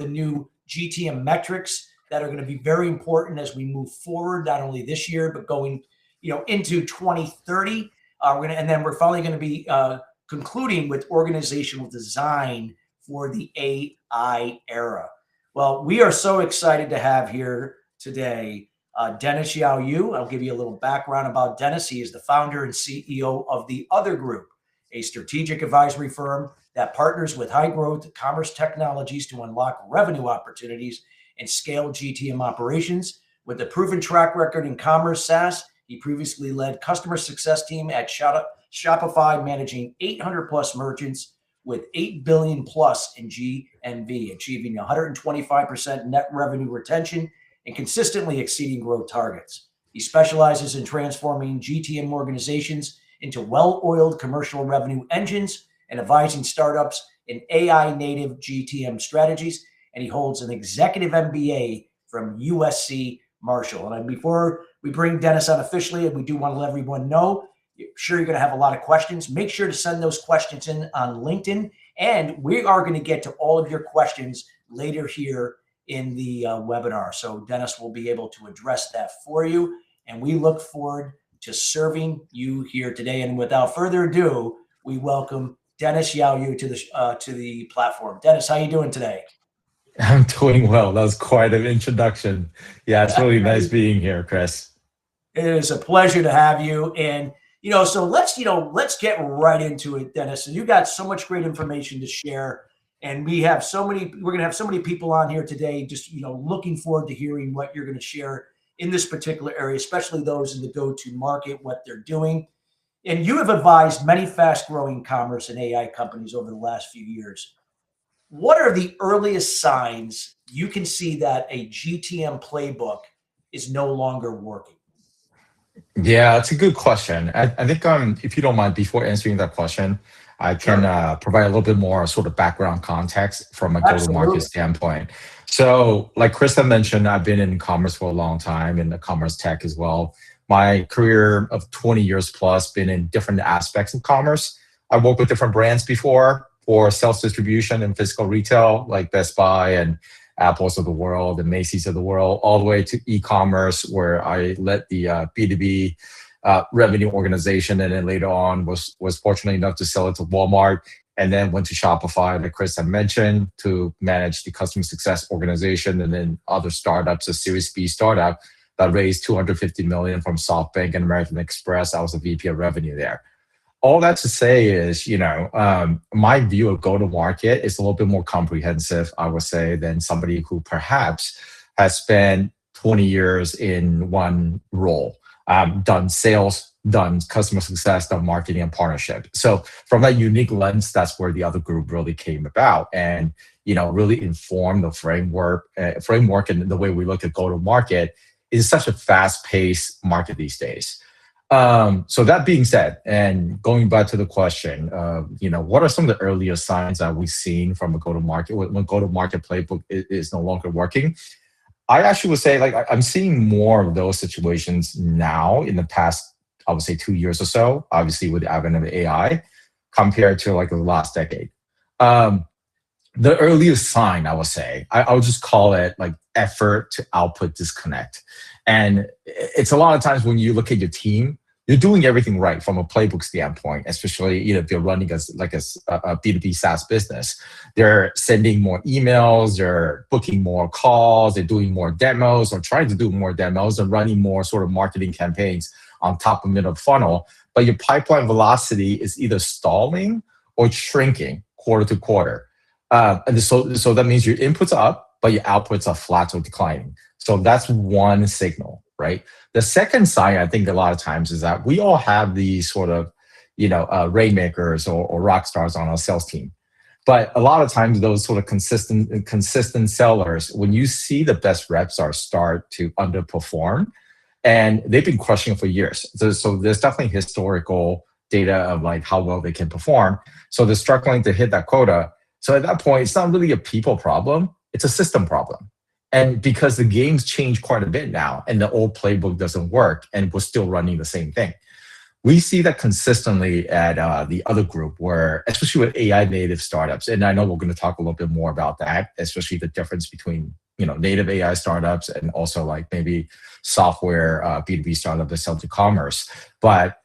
the new GTM metrics that are going to be very important as we move forward, not only this year, but going, into 2030. And then we're finally going to be concluding with organizational design for the AI era. Well, we are so excited to have here today Dennis Yao Yu. I'll give you a little background about Dennis. He is the founder and CEO of The Other Group, a strategic advisory firm that partners with high-growth commerce technologies to unlock revenue opportunities and scale GTM operations. With a proven track record in commerce SaaS, he previously led customer success team at Shopify, managing 800 plus merchants with 8 billion plus in GMV, achieving 125% net revenue retention and consistently exceeding growth targets. He specializes in transforming GTM organizations into well-oiled commercial revenue engines and advising startups in AI-native GTM strategies. And he holds an executive MBA from USC Marshall. And before we bring Dennis on officially, and we do want to let everyone know, sure you're going to have a lot of questions. Make sure to send those questions in on LinkedIn. And we are going to get to all of your questions later here in the webinar. So Dennis will be able to address that for you. And we look forward to serving you here today. And without further ado, we welcome Dennis Yao Yu to the platform. Dennis, how are you doing today? I'm doing well. That was quite an introduction. Yeah, it's really nice being here, Chris. It is a pleasure to have you. And, so let's get right into it, Dennis. And you got so much great information to share. And we're going to have so many people on here today, just, looking forward to hearing what you're going to share in this particular area, especially those in the go-to-market, what they're doing. And you have advised many fast-growing commerce and AI companies over the last few years. What are the earliest signs you can see that a GTM playbook is no longer working? Yeah, it's a good question. I think if you don't mind, before answering that question, I can provide a little bit more sort of background context from a go-to-market standpoint. So like Chris had mentioned, I've been in commerce for a long time, in the commerce tech as well. My career of 20 years plus been in different aspects of commerce. I worked with different brands before for sales distribution and physical retail, like Best Buy and Apples of the world and Macy's of the world, all the way to e-commerce, where I led the B2B revenue organization, and then later on was fortunate enough to sell it to Walmart, and then went to Shopify, like Chris had mentioned, to manage the customer success organization, and then other startups, a Series B startup that raised $250 million from SoftBank and American Express. I was a VP of revenue there. All that to say is, my view of go-to-market is a little bit more comprehensive, I would say, than somebody who perhaps has spent 20 years in one role, done sales, done customer success, done marketing and partnership. So from that unique lens, that's where The Other Group really came about, and really informed the framework and the way we look at go-to-market is such a fast-paced market these days. So that being said, and going back to the question, what are some of the earliest signs that we've seen from a go-to-market when go-to-market playbook is no longer working? I actually would say, I'm seeing more of those situations now in the past, I would say 2 years or so, obviously with the advent of AI, compared to the last decade. The earliest sign, I would say, I would just call it effort to output disconnect. And it's a lot of times when you look at your team, you're doing everything right from a playbook standpoint, especially if you're running a B2B SaaS business. They're sending more emails, they're booking more calls, they're doing more demos or trying to do more demos and running more sort of marketing campaigns on top of middle funnel. But your pipeline velocity is either stalling or shrinking quarter to quarter. And so that means your inputs are up, but your outputs are flat or declining. So that's one signal, right? The second sign, I think a lot of times, is that we all have these sort of, rainmakers or rock stars on our sales team. But a lot of times those sort of consistent sellers, when you see the best reps start to underperform, and they've been crushing for years. So there's definitely historical data of how well they can perform. So they're struggling to hit that quota. So at that point, it's not really a people problem, it's a system problem. And because the game's changed quite a bit now and the old playbook doesn't work and we're still running the same thing. we see that consistently at the other group where, especially with AI native startups, and I know we're going to talk a little bit more about that, especially the difference between native AI startups and also like maybe software B2B startup that sell to commerce. But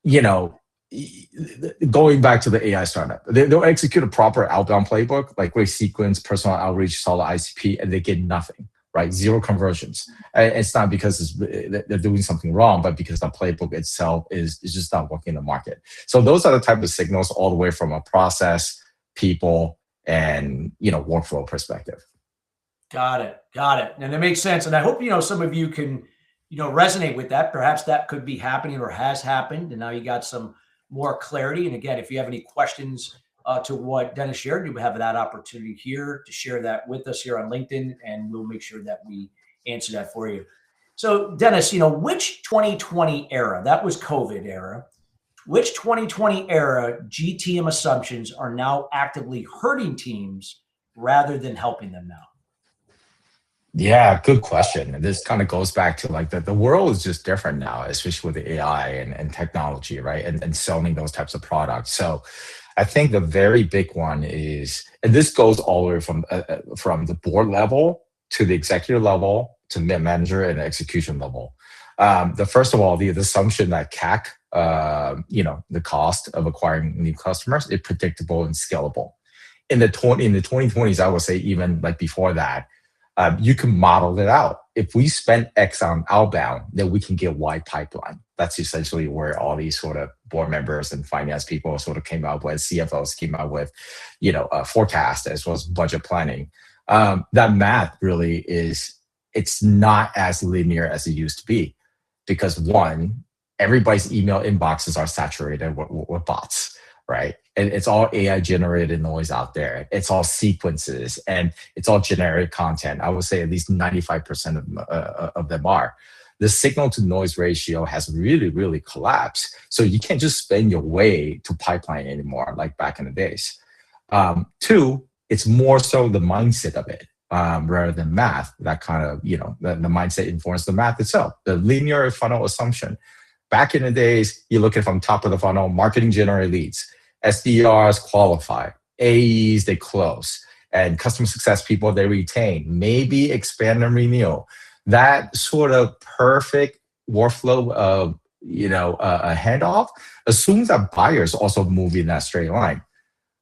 you know, going back to the AI startup, they'll execute a proper outbound playbook, like great sequence, personal outreach, solid ICP, and they get nothing, right? Zero conversions. And it's not because they're doing something wrong, but because the playbook itself is just not working in the market. So those are the type of signals all the way from a process, people, and workflow perspective. Got it. And it makes sense. And I hope, some of you can, resonate with that. Perhaps that could be happening or has happened. And now you got some more clarity. And again, if you have any questions to what Dennis shared, you have that opportunity here to share that with us here on LinkedIn, and we'll make sure that we answer that for you. So Dennis, which 2020 era, that was COVID era, which 2020 era GTM assumptions are now actively hurting teams rather than helping them now? Yeah, good question. And this kind of goes back to like the world is just different now, especially with the AI and technology, right? And selling those types of products. So I think the very big one is, and this goes all the way from the board level to the executive level to mid-manager and execution level. The first of all, the assumption that CAC, the cost of acquiring new customers, is predictable and scalable. In the 2020s, I would say even like before that, you can model it out. If we spend X on outbound, then we can get Y pipeline. That's essentially where all these sort of board members and finance people sort of came up with, CFOs came up with, a forecast as well as budget planning. That math really it's not as linear as it used to be, because one, everybody's email inboxes are saturated with bots, right? And it's all AI generated noise out there. It's all sequences and it's all generic content. I would say at least 95% of them are. The signal to noise ratio has really, really collapsed. So you can't just spend your way to pipeline anymore like back in the days. Two, it's more so the mindset of it rather than math. That kind of, the mindset informs the math itself. The linear funnel assumption. Back in the days, you look at from top of the funnel, marketing generate leads. SDRs qualify, AEs they close, and customer success people they retain, maybe expand and renew. That sort of perfect workflow of a handoff assumes that buyers also move in that straight line,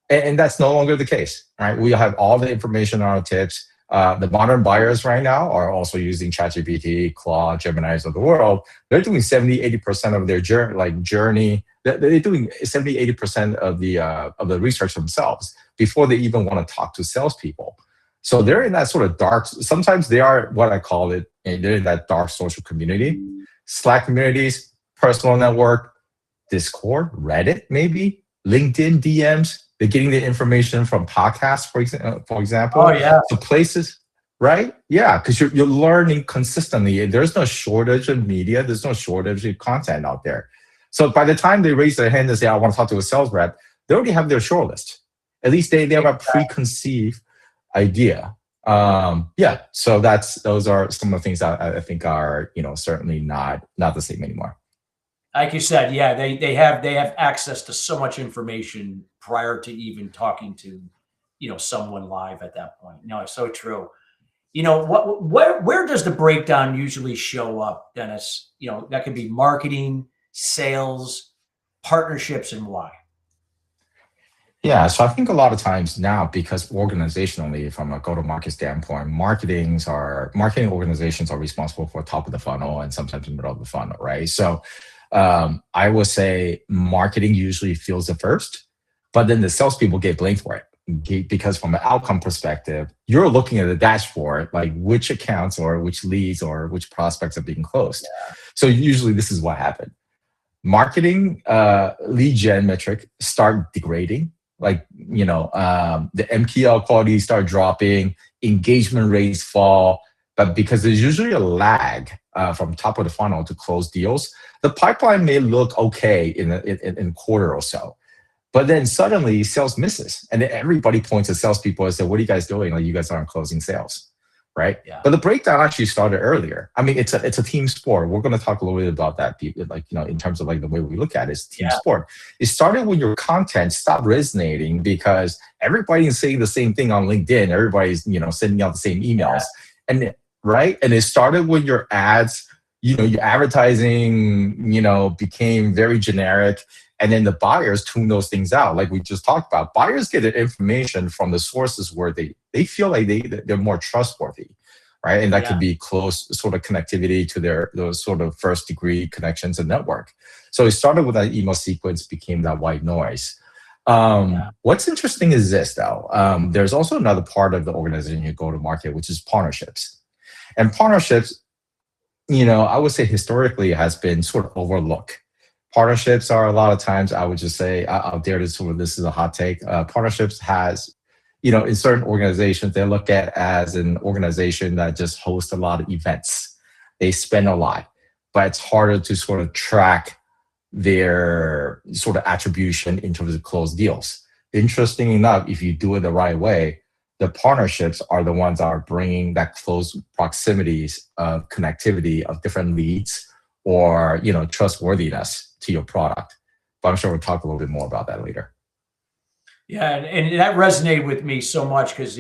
and that's no longer the case. Right? We have all the information on our tips. The modern buyers right now are also using ChatGPT, Claude, Geminis of the world. They're doing 70-80% of their journey. They're doing 70-80% of the research themselves before they even want to talk to salespeople. So they're in that sort of dark. Sometimes they are what I call it. They're in that dark social community, Slack communities, personal network, Discord, Reddit, maybe LinkedIn DMs. They're getting the information from podcasts, for example. Oh yeah. So places, right? Yeah, because you're learning consistently. There's no shortage of media. There's no shortage of content out there. So by the time they raise their hand and say, I want to talk to a sales rep, they already have their short list. At least they have a preconceived idea. So those are some of the things that I think are, certainly not the same anymore. Like you said, yeah, they have access to so much information prior to even talking to, someone live at that point. No, it's so true. Where does the breakdown usually show up, Dennis? That could be marketing, sales, partnerships, and why? Yeah, so I think a lot of times now, because organizationally, from a go-to-market standpoint, marketing organizations are responsible for top of the funnel and sometimes the middle of the funnel, right? So I would say marketing usually feels the first, but then the salespeople get blamed for it. Because from an outcome perspective, you're looking at the dashboard, like which accounts or which leads or which prospects are being closed. Yeah. So usually this is what happened. Marketing lead gen metric start degrading, like, the MQL quality start dropping, engagement rates fall, but because there's usually a lag from top of the funnel to close deals, the pipeline may look okay in a quarter or so. But then suddenly sales misses, and then everybody points at salespeople and says, "What are you guys doing? Like, you guys aren't closing sales." right? Yeah. But the breakdown actually started earlier. I mean, it's a team sport. We're going to talk a little bit about that, like, in terms of like the way we look at it, it's team sport. It started when your content stopped resonating because everybody's saying the same thing on LinkedIn. Everybody's, sending out the same emails. And right. And it started when your ads, your advertising, became very generic. And then the buyers tune those things out. Like we just talked about, buyers get their information from the sources where they feel like they're more trustworthy, right? And that could be close sort of connectivity to those sort of first degree connections and network. So it started with that email sequence, became that white noise. What's interesting is this though. There's also another part of the organization you go to market, which is partnerships. And partnerships, I would say historically has been sort of overlooked. Partnerships are a lot of times, I would just say, out there, this is a hot take. Partnerships has, in certain organizations, they look at as an organization that just hosts a lot of events. They spend a lot, but it's harder to sort of track their sort of attribution in terms of closed deals. Interesting enough, if you do it the right way, the partnerships are the ones that are bringing that close proximities of connectivity of different leads or, trustworthiness to your product. But I'm sure we'll talk a little bit more about that later. Yeah, and that resonated with me so much because,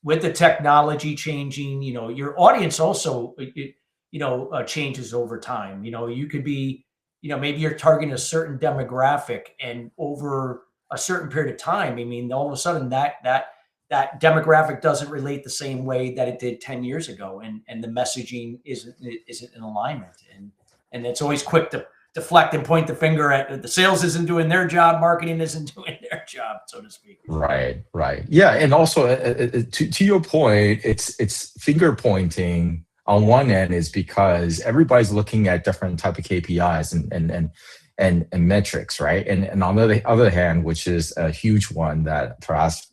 with the technology changing, your audience also, changes over time. You could be, maybe you're targeting a certain demographic, and over a certain period of time, all of a sudden that demographic doesn't relate the same way that it did 10 years ago, and the messaging isn't in alignment, and it's always quick to deflect and point the finger at the sales isn't doing their job, marketing isn't doing their job, so to speak. Right. Yeah, and also to your point, it's finger pointing on one end is because everybody's looking at different type of KPIs and metrics, right? And on the other hand, which is a huge one that perhaps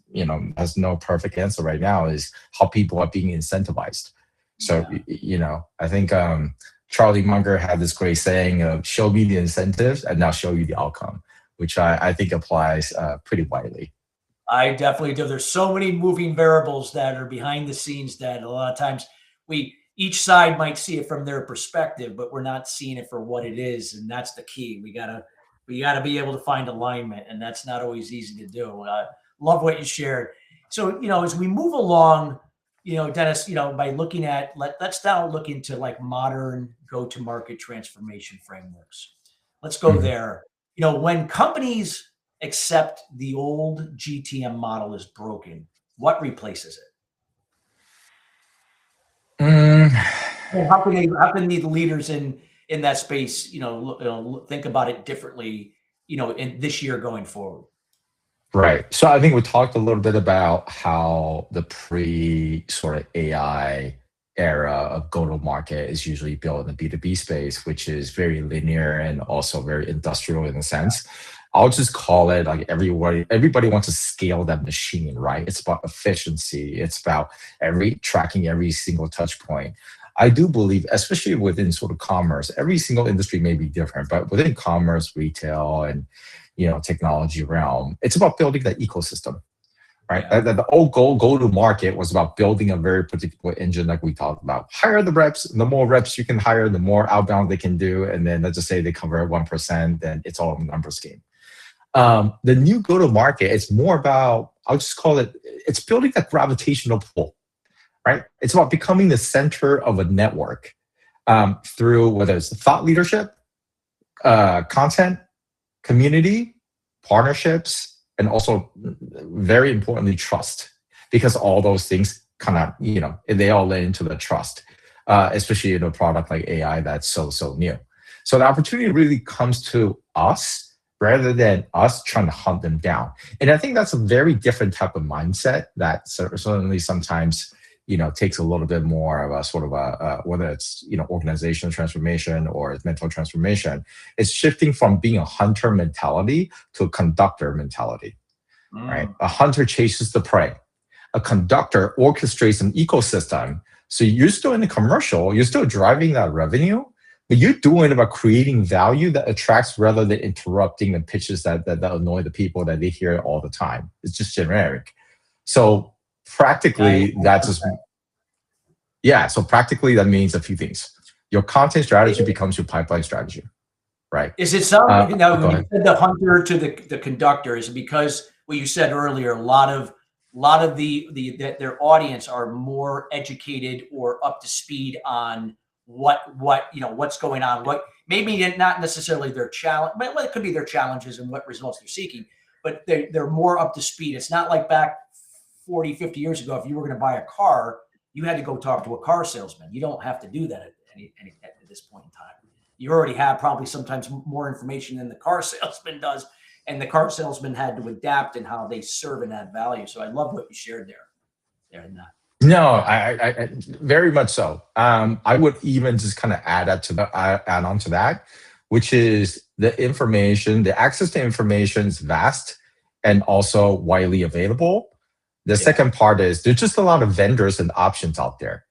has no perfect answer right now, is how people are being incentivized. So I think Charlie Munger had this great saying of show me the incentives and now show you the outcome, which I think applies pretty widely. I definitely do. There's so many moving variables that are behind the scenes that a lot of times each side might see it from their perspective, but we're not seeing it for what it is. And that's the key. We gotta be able to find alignment, and that's not always easy to do. Love what you shared. So, as we move along, Dennis, by looking at, let's now look into like modern go-to-market transformation frameworks. Let's go there. When companies accept the old GTM model is broken, what replaces it? And how can the leaders in that space, think about it differently, in this year going forward? Right. So I think we talked a little bit about how the sort of AI era of go-to-market is usually built in the B2B space, which is very linear and also very industrial in a sense. I'll just call it like everybody wants to scale that machine, right? It's about efficiency. It's about tracking every single touch point. I do believe, especially within sort of commerce, every single industry may be different, but within commerce, retail, and technology realm, it's about building that ecosystem, right? Yeah. The old go to market was about building a very predictable engine, like we talked about. Hire the reps. The more reps you can hire, the more outbound they can do. And then let's just say they convert 1%, then it's all a numbers game. The new go to market, it's more about, I'll just call it, it's building that gravitational pull, right? It's about becoming the center of a network through whether it's thought leadership, content, community, partnerships, and also very importantly, trust, because all those things kind of, they all led into the trust, especially in a product like AI that's so new. So the opportunity really comes to us rather than us trying to hunt them down. And I think that's a very different type of mindset that certainly sometimes takes a little bit more of a sort of a whether it's organizational transformation or it's mental transformation. It's shifting from being a hunter mentality to a conductor mentality, right? A hunter chases the prey. A conductor orchestrates an ecosystem. So you're still in the commercial, you're still driving that revenue, but you're doing it about creating value that attracts rather than interrupting the pitches that annoy the people that they hear all the time. It's just generic. So practically, that's just Yeah, so practically that means a few things. Your content strategy becomes your pipeline strategy, right? Is it some, now Go when you ahead. said the hunter to the conductor, is it because what you said earlier, a lot of that their audience are more educated or up to speed on what's going on, what maybe not necessarily their challenge, but it could be their challenges and what results they're seeking, but they're more up to speed. It's not like back 40, 50 years ago, if you were going to buy a car, you had to go talk to a car salesman. You don't have to do that at this point in time. You already have probably sometimes more information than the car salesman does, and the car salesman had to adapt in how they serve and add value. So I love what you shared there in that. No, Yeah. I very much so. I would even just kind of add on to that, which is the access to information is vast and also widely available. The second part is there's just a lot of vendors and options out there.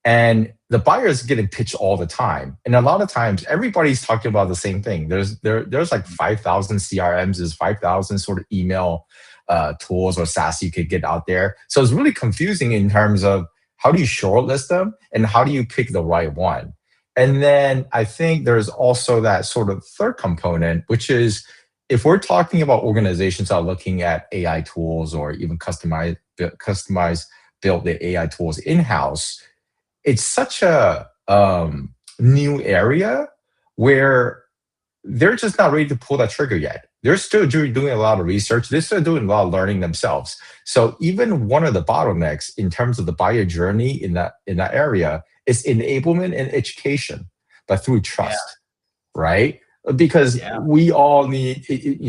And the buyer is getting pitched all the time. And a lot of times everybody's talking about the same thing. There's like 5,000 CRMs, there's 5,000 sort of email tools or SaaS you could get out there. So it's really confusing in terms of how do you shortlist them and how do you pick the right one? And then I think there's also that sort of third component, which is if we're talking about organizations that are looking at AI tools or even customize build the AI tools in-house, it's such a new area where they're just not ready to pull that trigger yet. They're still doing a lot of research. They're still doing a lot of learning themselves. So even one of the bottlenecks in terms of the buyer journey in that area is enablement and education, but through trust, right? Because we all need,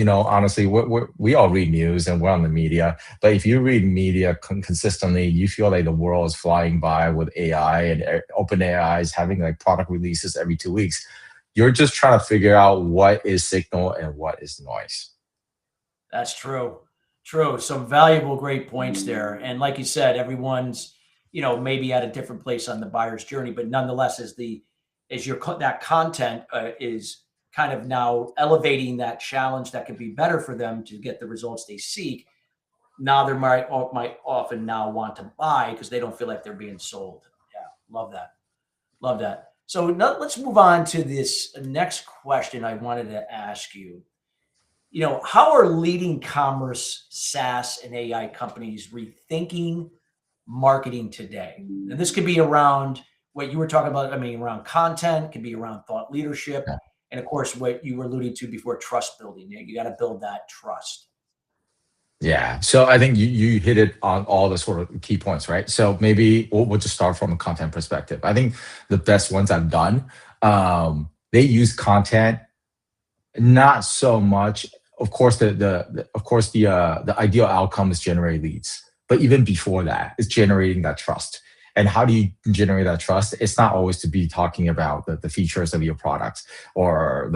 honestly, we all read news and we're on the media. But if you read media consistently, you feel like the world is flying by with AI and OpenAI is having like product releases every 2 weeks. You're just trying to figure out what is signal and what is noise. That's true. True. Some valuable, great points there. And like you said, everyone's, maybe at a different place on the buyer's journey, but nonetheless, that content is kind of now elevating that challenge that could be better for them to get the results they seek. Now they might often now want to buy because they don't feel like they're being sold. Yeah, love that. Love that. So now let's move on to this next question I wanted to ask you. How are leading commerce, SaaS, and AI companies rethinking marketing today? And this could be around what you were talking about. I mean, around content, it could be around thought leadership. And of course, what you were alluding to before, trust building. You got to build that trust. Yeah. So I think you hit it on all the sort of key points, right? So maybe we'll just start from a content perspective. I think the best ones I've done, they use content not so much. Of course, the ideal outcome is generate leads, but even before that, it's generating that trust. And how do you generate that trust? It's not always to be talking about the features of your products or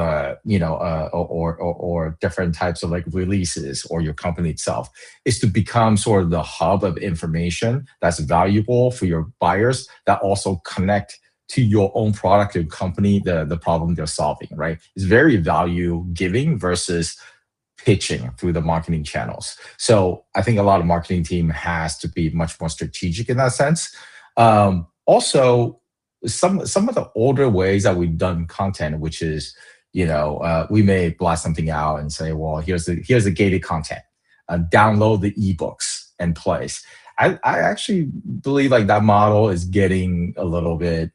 or different types of like releases or your company itself. It's to become sort of the hub of information that's valuable for your buyers that also connect to your own product, your company, the problem they're solving, right? It's very value giving versus pitching through the marketing channels. So I think a lot of marketing team has to be much more strategic in that sense. Also, some of the older ways that we've done content, which is, we may blast something out and say, well, here's the gated content, download the ebooks and place. I actually believe like that model is getting a little bit,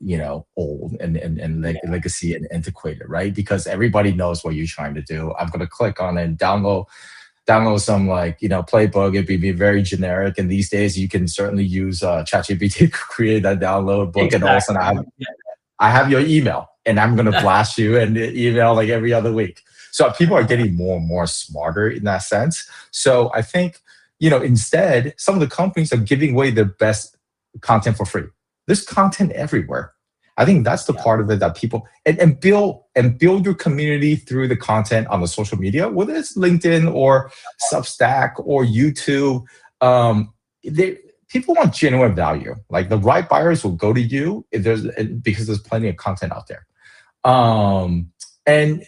old and legacy and antiquated, right? Because everybody knows what you're trying to do. I'm going to click on it and download some playbook. It'd be very generic. And these days you can certainly use ChatGPT to create that download book. Exactly. And all of a sudden I have your email and I'm going to blast you and email like every other week. So people are getting more and more smarter in that sense. So I think, instead, some of the companies are giving away their best content for free. There's content everywhere. I think that's the part of it that people and build your community through the content on the social media, whether it's LinkedIn or Substack or YouTube. People want genuine value. Like the right buyers will go to you because there's plenty of content out there. And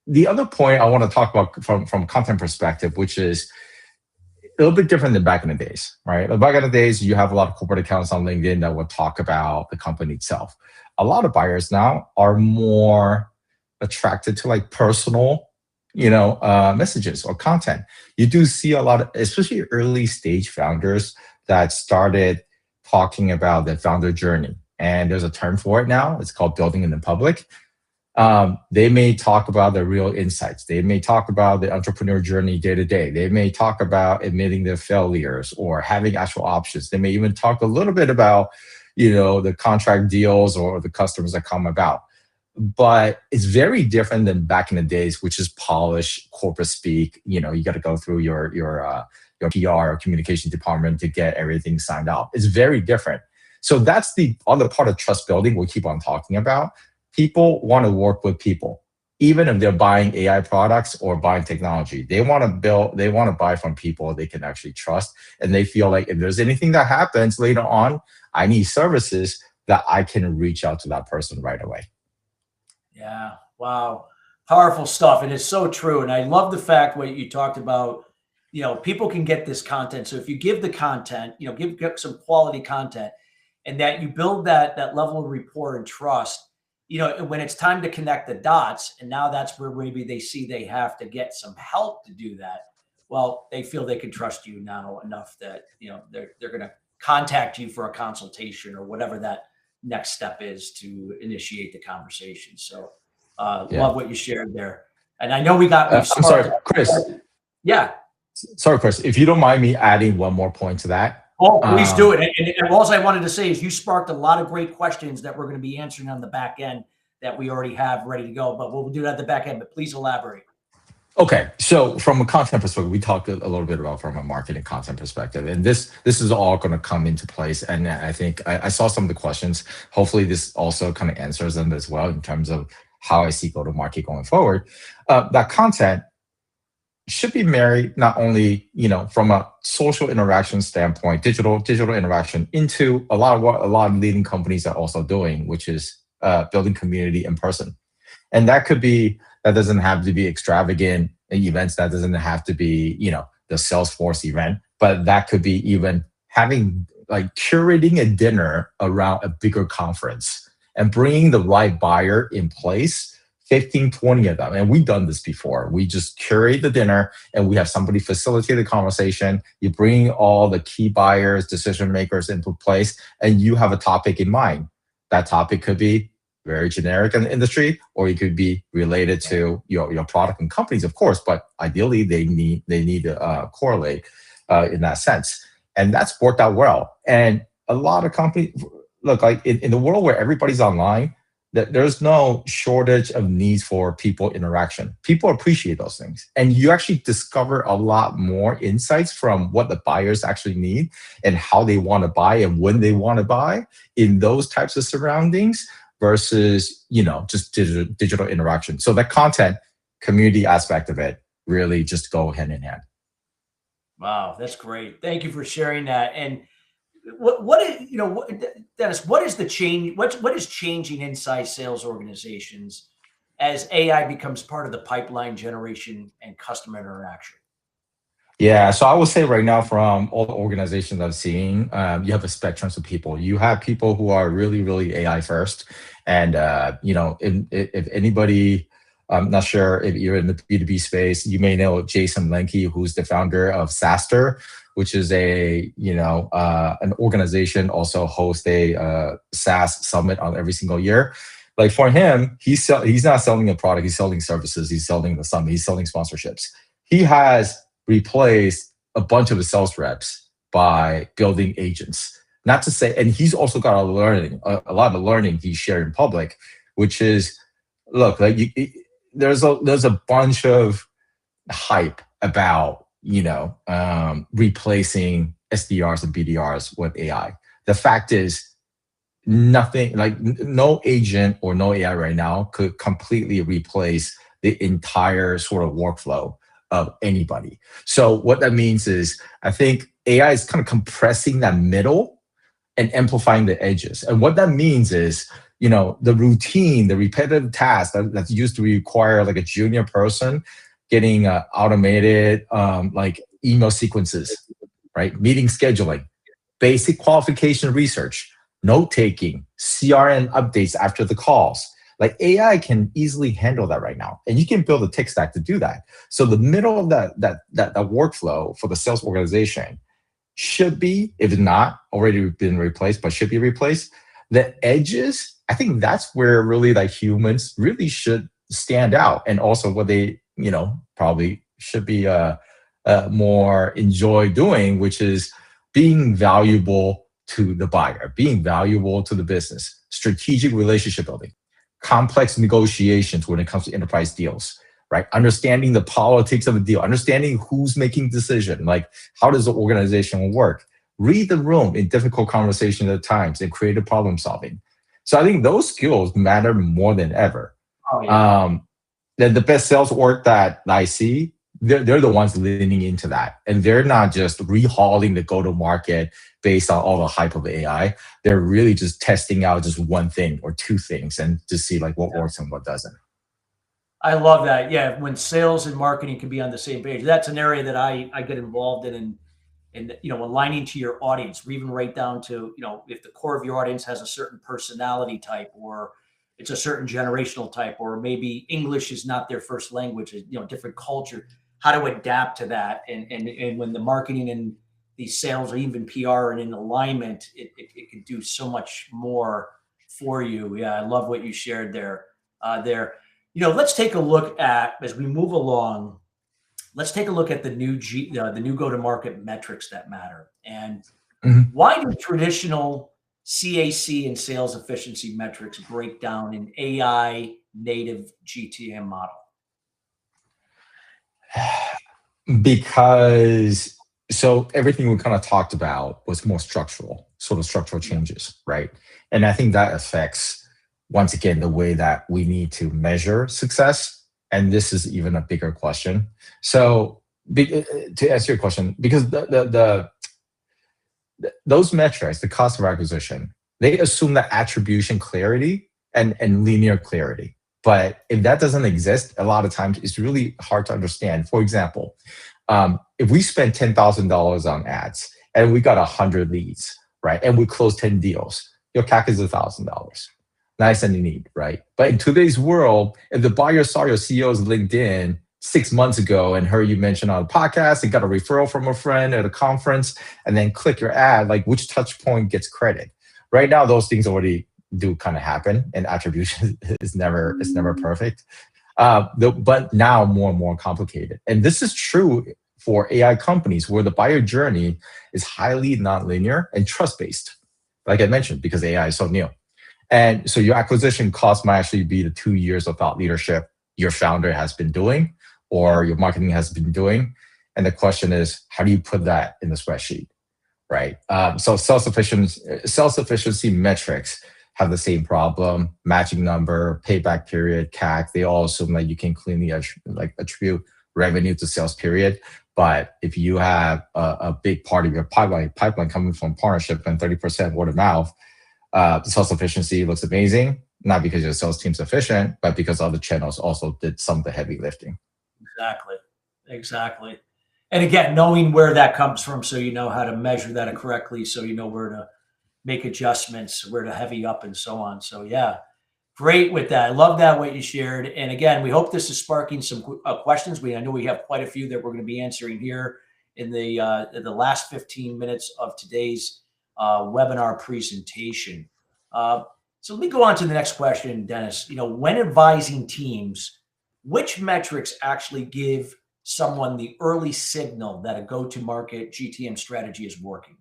the other point I want to talk about from content perspective, which is little bit different than back in the days, right? Back in the days, you have a lot of corporate accounts on LinkedIn that will talk about the company itself. A lot of buyers now are more attracted to like personal, messages or content. You do see a lot of, especially early stage founders that started talking about the founder journey. And there's a term for it now. It's called building in the public. They may talk about the real insights. They may talk about the entrepreneur journey day to day. They may talk about admitting their failures or having actual options. They may even talk a little bit about, the contract deals or the customers that come about. But it's very different than back in the days, which is polished corporate speak. You got to go through your PR or communication department to get everything signed off. It's very different. So that's the other part of trust building we keep on talking about. People want to work with people, even if they're buying AI products or buying technology. They want to buy from people they can actually trust. And they feel like if there's anything that happens later on, I need services that I can reach out to that person right away. Yeah. Wow. Powerful stuff. And it's so true. And I love the fact what you talked about, people can get this content. So if you give the content, give some quality content and that you build that level of rapport and trust, when it's time to connect the dots, and now that's where maybe they see they have to get some help to do that. Well, they feel they can trust you now enough that, they're going to contact you for a consultation or whatever that next step is to initiate the conversation. So love what you shared there. And I know I'm sorry, Chris. Yeah. Sorry, Chris, if you don't mind me adding one more point to that. Oh, please do it. And all I wanted to say is you sparked a lot of great questions that we're going to be answering on the back end that we already have ready to go, but we'll do that at the back end, but please elaborate. Okay, so from a content perspective, we talked a little bit about from a marketing content perspective, and this is all going to come into place. And I think I saw some of the questions. Hopefully, this also kind of answers them as well in terms of how I see go-to-market going forward. That content should be married not only from a social interaction standpoint, digital interaction, into a lot of what a lot of leading companies are also doing, which is building community in person. And that doesn't have to be extravagant events. That doesn't have to be the Salesforce event, but that could be even having curating a dinner around a bigger conference and bringing the right buyer in place. 15, 20 of them. And we've done this before. We just curate the dinner and we have somebody facilitate the conversation. You bring all the key buyers, decision makers into place, and you have a topic in mind. That topic could be very generic in the industry, or it could be related to your product and companies, of course, but ideally they need to correlate in that sense. And that's worked out well. And a lot of companies, look, like in the world where everybody's online, that there's no shortage of needs for people interaction. People appreciate those things. And you actually discover a lot more insights from what the buyers actually need and how they want to buy and when they want to buy in those types of surroundings versus, just digital interaction. So the content community aspect of it really just go hand in hand. Wow, that's great. Thank you for sharing that. And Dennis, what is the change? What is changing inside sales organizations as AI becomes part of the pipeline generation and customer interaction? Yeah, so I would say right now from all the organizations I've seen, you have a spectrum of people. You have people who are really, really AI first. And, if anybody, I'm not sure if you're in the B2B space, you may know Jason Lenke, who's the founder of SaaStr, which is an organization also hosts a SaaS summit on every single year. Like for him, he's not selling a product, he's selling services, he's selling the summit, he's selling sponsorships. He has replaced a bunch of the sales reps by building agents. Not to say, and he's also got a lot of learning he shared in public, which is, look, there's a bunch of hype about replacing SDRs and BDRs with AI. The fact is, nothing, no agent or no AI right now could completely replace the entire sort of workflow of anybody. So what that means is, I think AI is kind of compressing that middle and amplifying the edges. And what that means is, the routine, the repetitive task that's used to require like a junior person getting automated email sequences right? Meeting scheduling, basic qualification research, note taking, CRM updates after the calls. Like AI can easily handle that right now, and you can build a tech stack to do that. So the middle of that workflow for the sales organization should be, if not already been replaced, but should be replaced. The edges, I think that's where really like humans really should stand out, and also what they probably should be more enjoy doing, which is being valuable to the buyer, being valuable to the business, strategic relationship building, complex negotiations when it comes to enterprise deals, right? Understanding the politics of a deal, understanding who's making decision, like how does the organization work? Read the room in difficult conversations at times and creative problem solving. So I think those skills matter more than ever. Oh, yeah. The best sales work that I see, they're the ones leaning into that. And they're not just rehauling the go-to-market based on all the hype of AI. They're really just testing out just one thing or two things and to see like what works and what doesn't. I love that. Yeah, when sales and marketing can be on the same page, that's an area that I get involved in, and aligning to your audience, or even right down to if the core of your audience has a certain personality type, or it's a certain generational type, or maybe English is not their first language, different culture, how to adapt to that, and when the marketing and the sales or even PR and in alignment, it can do so much more for you. Yeah, I love what you shared there. Let's take a look at, as we move along, let's take a look at the new go-to-market metrics that matter. And why do traditional CAC and sales efficiency metrics break down in AI native GTM model? Because so everything we kind of talked about was more structural, sort of structural changes, right? And I think that affects, once again, the way that we need to measure success. And this is even a bigger question. So to answer your question, because those metrics, the cost of acquisition, they assume that attribution clarity and linear clarity. But if that doesn't exist, a lot of times it's really hard to understand. For example, if we spend $10,000 on ads and we got 100 leads, right? And we close 10 deals, your CAC is $1,000. Nice and neat, right? But in today's world, if the buyer saw your CEO's LinkedIn 6 months ago and heard you mention on a podcast and got a referral from a friend at a conference and then click your ad, like which touch point gets credit? Right now, those things already do kind of happen, and attribution is never perfect. But now more and more complicated. And this is true for AI companies where the buyer journey is highly nonlinear and trust-based, like I mentioned, because AI is so new. And so your acquisition cost might actually be the 2 years of thought leadership your founder has been doing or your marketing has been doing. And the question is, how do you put that in the spreadsheet, right? So self-sufficiency metrics have the same problem: matching number, payback period, CAC. They all assume that you can cleanly attribute revenue to sales period. But if you have a big part of your pipeline coming from partnership and 30% word of mouth, self-sufficiency looks amazing, not because your sales team's efficient, but because other channels also did some of the heavy lifting. Exactly. And again, knowing where that comes from, so you know how to measure that correctly, so you know where to make adjustments, where to heavy up, and so on. So yeah, great with that. I love that what you shared. And again, we hope this is sparking some questions. I know we have quite a few that we're going to be answering here in the last 15 minutes of today's webinar presentation. So let me go on to the next question, Dennis. When advising teams, which metrics actually give someone the early signal that a go-to-market GTM strategy is working?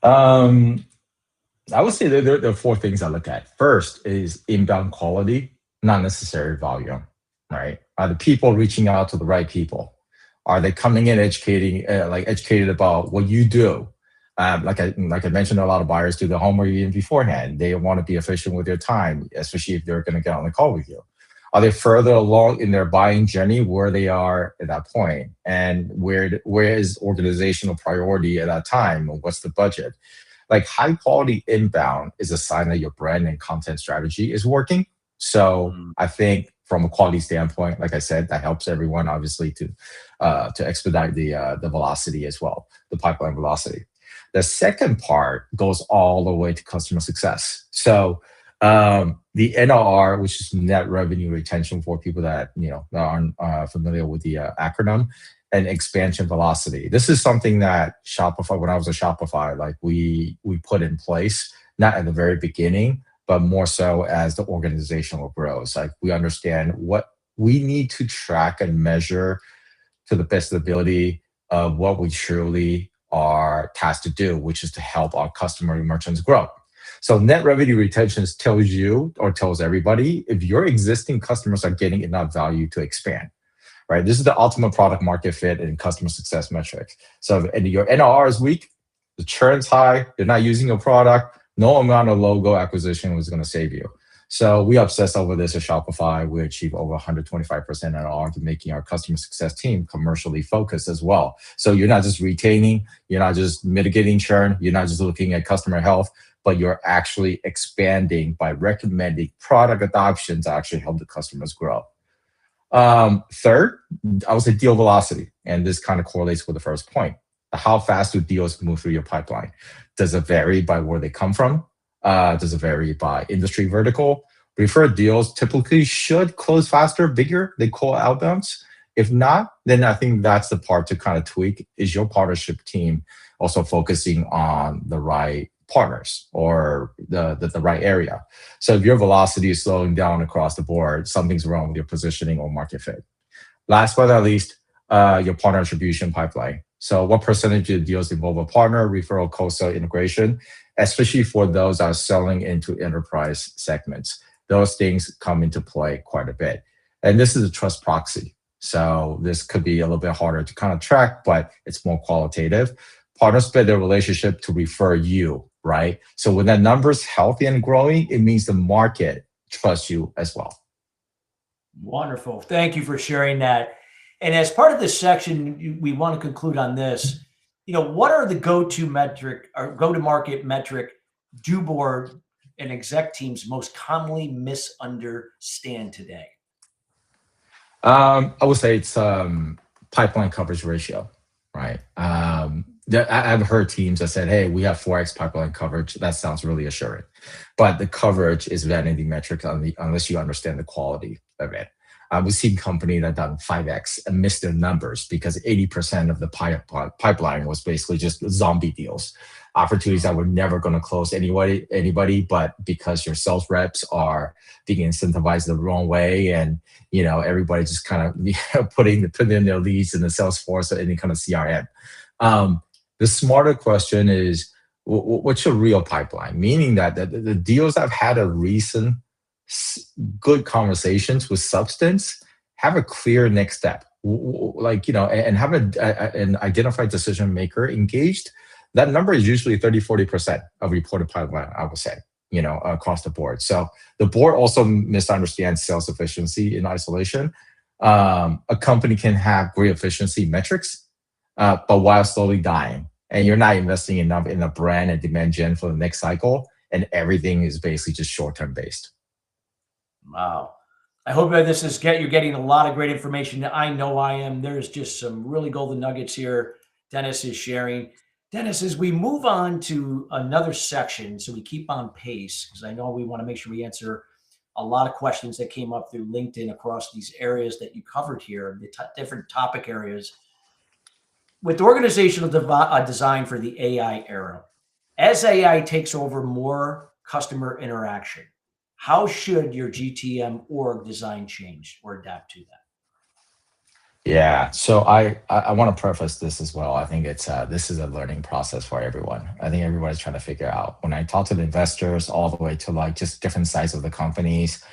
I would say there are four things I look at. First is inbound quality, not necessary volume, right? Are the people reaching out to the right people? Are they coming in educated about what you do? Like I mentioned, a lot of buyers do the homework even beforehand. They want to be efficient with their time, especially if they're going to get on the call with you. Are they further along in their buying journey where they are at that point? And where is organizational priority at that time? What's the budget? Like high quality inbound is a sign that your brand and content strategy is working. So I think from a quality standpoint. Like I said, that helps everyone obviously to expedite the velocity as well, the pipeline velocity. The second part goes all the way to customer success. So the NRR, which is net revenue retention for people that that aren't familiar with the acronym, and expansion velocity. This is something that Shopify, when I was at Shopify, like we put in place, not at the very beginning, but more so as the organizational grows. Like we understand what we need to track and measure to the best ability of what we truly are tasked to do, which is to help our customer and merchants grow. So net revenue retention tells you or tells everybody if your existing customers are getting enough value to expand, right? This is the ultimate product market fit and customer success metric. So if your NRR is weak, the churn's high, they're not using your product, no amount of logo acquisition was going to save you. So we obsess over this at Shopify. We achieve over 125% NRR to making our customer success team commercially focused as well. So you're not just retaining, you're not just mitigating churn, you're not just looking at customer health, but you're actually expanding by recommending product adoption to actually help the customers grow. Third, I would say deal velocity. And this kind of correlates with the first point. How fast do deals move through your pipeline? Does it vary by where they come from? Does it vary by industry vertical? Referred deals typically should close faster, bigger. They call outbounds. If not, then I think that's the part to kind of tweak. Is your partnership team also focusing on the right partners or the right area? So if your velocity is slowing down across the board, something's wrong with your positioning or market fit. Last but not least, your partner attribution pipeline. So what percentage of deals involve a partner, referral, co-sell, integration, especially for those that are selling into enterprise segments. Those things come into play quite a bit. And this is a trust proxy. So this could be a little bit harder to kind of track, but it's more qualitative. Partners build their relationship to refer you, right? So when that number is healthy and growing, it means the market trusts you as well. Wonderful. Thank you for sharing that. And as part of this section, we want to conclude on this. What are the go-to metric or go-to-market metric do board and exec teams most commonly misunderstand today? I would say it's pipeline coverage ratio, right? I've heard teams that said, hey, we have 4x pipeline coverage. That sounds really assuring. But the coverage is vanity metric unless you understand the quality of it. We've seen companies that done 5x and missed their numbers because 80% of the pipeline was basically just zombie deals, opportunities that were never going to close anybody, but because your sales reps are being incentivized the wrong way, and everybody just kind of putting in their leads in the Salesforce or any kind of CRM. The smarter question is, what's your real pipeline? Meaning that the deals I've had a recent good conversations with substance have a clear next step, and have an identified decision maker engaged. That number is usually 30-40% of reported pipeline, I would say, across the board. So the board also misunderstands sales efficiency in isolation. A company can have great efficiency metrics, but while slowly dying, and you're not investing enough in a brand and demand gen for the next cycle, and everything is basically just short-term based. Wow. I hope that you're getting a lot of great information. I know I am. There's just some really golden nuggets here Dennis is sharing. Dennis, as we move on to another section, so we keep on pace, because I know we want to make sure we answer a lot of questions that came up through LinkedIn across these areas that you covered here, the different topic areas. With organizational design for the AI era, as AI takes over more customer interaction, how should your GTM org design change or adapt to that? Yeah, so I want to preface this as well. I think this is a learning process for everyone. I think everybody's trying to figure out. When I talk to the investors, all the way to just different size of the companies,